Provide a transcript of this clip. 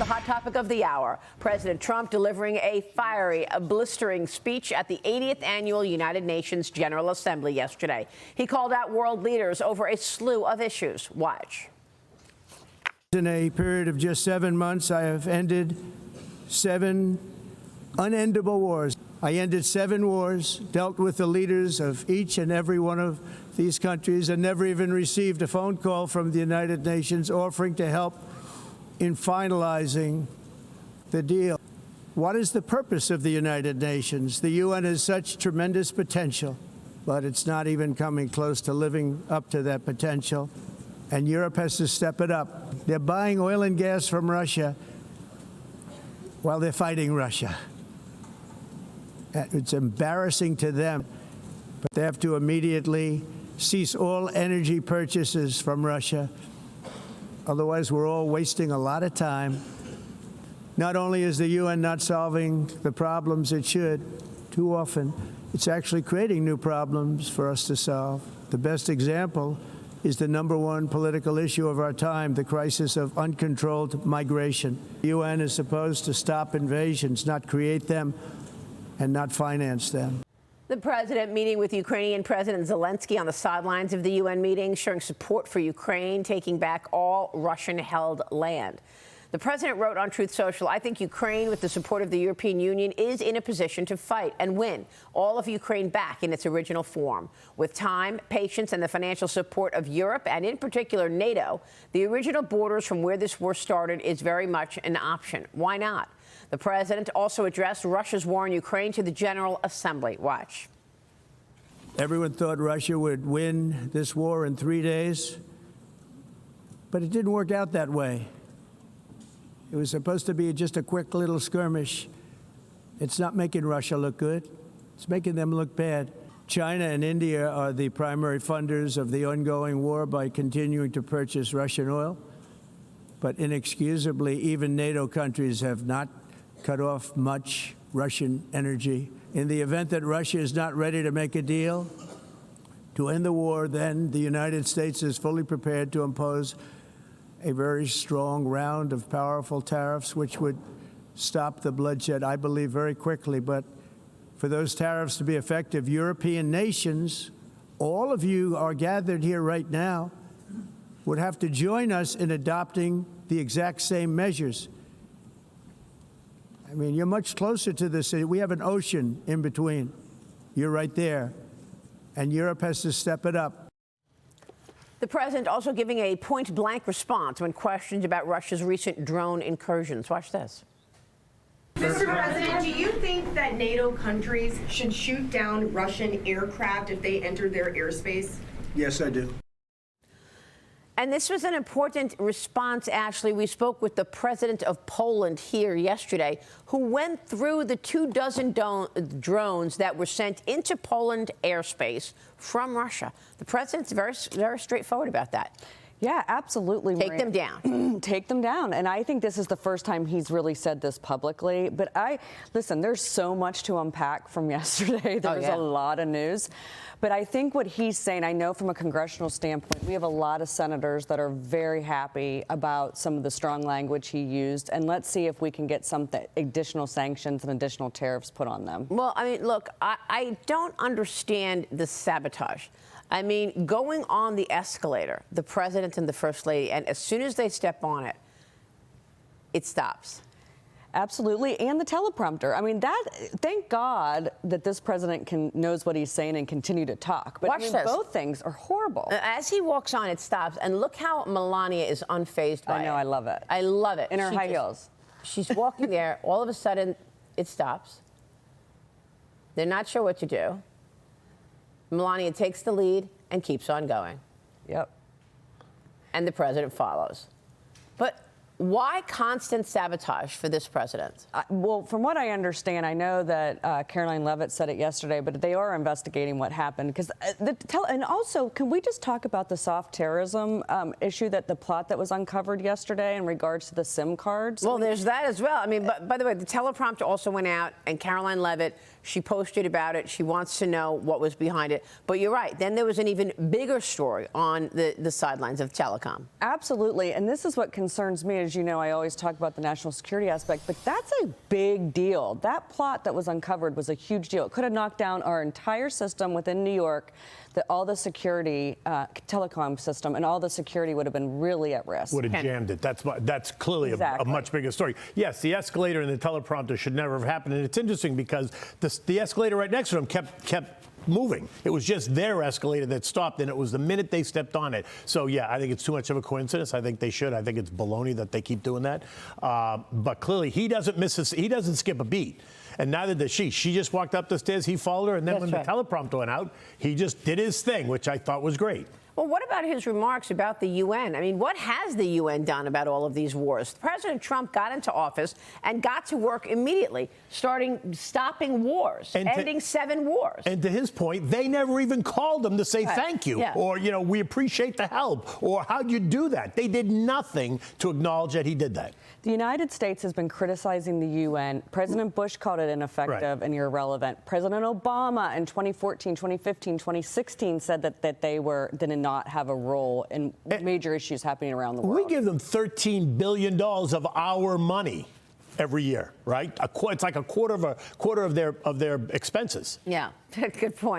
hot topic of the hour. President Trump delivering a fiery, blistering speech at the 80th Annual United Nations General Assembly yesterday. He called out world leaders over a slew of issues. Watch. In a period of just 7 months, I have ended 7 unendable wars. I ended 7 wars, dealt with the leaders of each and every one of these countries, and never even received a phone call from the United Nations offering to help in finalizing the deal. What is the purpose of the United Nations? The UN has such tremendous potential, but it's not even coming close to living up to that potential, and Europe has to step it up. They're buying oil and gas from Russia while they're fighting Russia. It's embarrassing to them, but they have to immediately cease all energy purchases from Russia. Otherwise, we're all wasting a lot of time. Not only is the UN not solving the problems it should, too often, it's actually creating new problems for us to solve. The best example is the #1 political issue of our time, the crisis of uncontrolled migration. The UN is supposed to stop invasions, not create them, and not finance them. The president meeting with Ukrainian President Zelensky on the sidelines of the UN meeting, showing support for Ukraine taking back all Russian-held land. The president wrote on Truth Social, "I think Ukraine, with the support of the European Union, is in a position to fight and win all of Ukraine back in its original form. With time, patience, and the financial support of Europe, and in particular NATO, the original borders from where this war started is very much an option. Why not?" The president also addressed Russia's war in Ukraine to the General Assembly. Watch. Everyone thought Russia would win this war in 3 days, but it didn't work out that way. It was supposed to be just a quick little skirmish. It's not making Russia look good. It's making them look bad. China and India are the primary funders of the ongoing war by continuing to purchase Russian oil. But inexcusably, even NATO countries have not cut off much Russian energy. In the event that Russia is not ready to make a deal to end the war, then the United States is fully prepared to impose a very strong round of powerful tariffs, which would stop the bloodshed, I believe, very quickly. But for those tariffs to be effective, European nations, all of you are gathered here right now, would have to join us in adopting the exact same measures. I mean, you're much closer to this. We have an ocean in between. You're right there. And Europe has to step it up. The president also giving a point-blank response when questioned about Russia's recent drone incursions. Watch this. Mr. President, do you think that NATO countries should shoot down Russian aircraft if they enter their airspace? Yes, I do. And this was an important response, Ashley. We spoke with the president of Poland here yesterday, who went through the 24 drones that were sent into Poland airspace from Russia. The president's very straightforward about that. Yeah, absolutely. Take them down. Take them down. And I think this is the first time he's really said this publicly. But listen, there's so much to unpack from yesterday. There was a lot of news. But I think what he's saying, I know from a congressional standpoint, we have a lot of senators that are very happy about some of the strong language he used. And let's see if we can get some additional sanctions and additional tariffs put on them. Well, I mean, look, I don't understand the sabotage. I mean, going on the escalator, the president and the first lady, and as soon as they step on it, it stops. Absolutely, and the teleprompter. I mean, thank God that this president knows what he's saying and continue to talk. But Watch this. Both things are horrible. As he walks on, it stops, and look how Melania is unfazed by it. I know, I love it. I love it. In her high heels. She's walking there. All of a sudden, it stops. They're not sure what to do. Melania takes the lead and keeps on going. Yep. And the president follows. But why constant sabotage for this president? Well, from what I understand, I know that Caroline Leavitt said it yesterday, but they are investigating what happened. And also, can we just talk about the soft terrorism issue, the plot that was uncovered yesterday in regards to the SIM cards? Well, there's that as well. I mean, by the way, the teleprompter also went out, and Caroline Leavitt, she posted about it. She wants to know what was behind it. But you're right. Then there was an even bigger story on the sidelines of telecom. Absolutely. And this is what concerns me. As as you know, I always talk about the national security aspect, but that's a big deal. That plot that was uncovered was a huge deal. It could have knocked down our entire system within New York, that all the security, telecom system, and all the security would have been really at risk. Would have jammed it. That's clearly a much bigger story. Yes, the escalator and the teleprompter should never have happened. And it's interesting because the escalator right next to them kept moving. It was just their escalator that stopped, and it was the minute they stepped on it. So, yeah, I think it's too much of a coincidence. I think they should. I think it's baloney that they keep doing that. But clearly, he doesn't skip a beat. And neither does she. She just walked up the stairs, he followed her, and then when the teleprompter went out, he just did his thing, which I thought was great. Well, what about his remarks about the UN? I mean, what has the UN done about all of these wars? President Trump got into office and got to work immediately, stopping wars, ending 7 wars. And to his point, they never even called him to say thank you, or, we appreciate the help, or how'd you do that? They did nothing to acknowledge that he did that. The United States has been criticizing the UN. President Bush called it ineffective and irrelevant. President Obama in 2014, 2015, 2016 said that they did not have a role in major issues happening around the world. We give them $13 billion of our money every year, right? It's like a quarter of their expenses. Yeah, good point.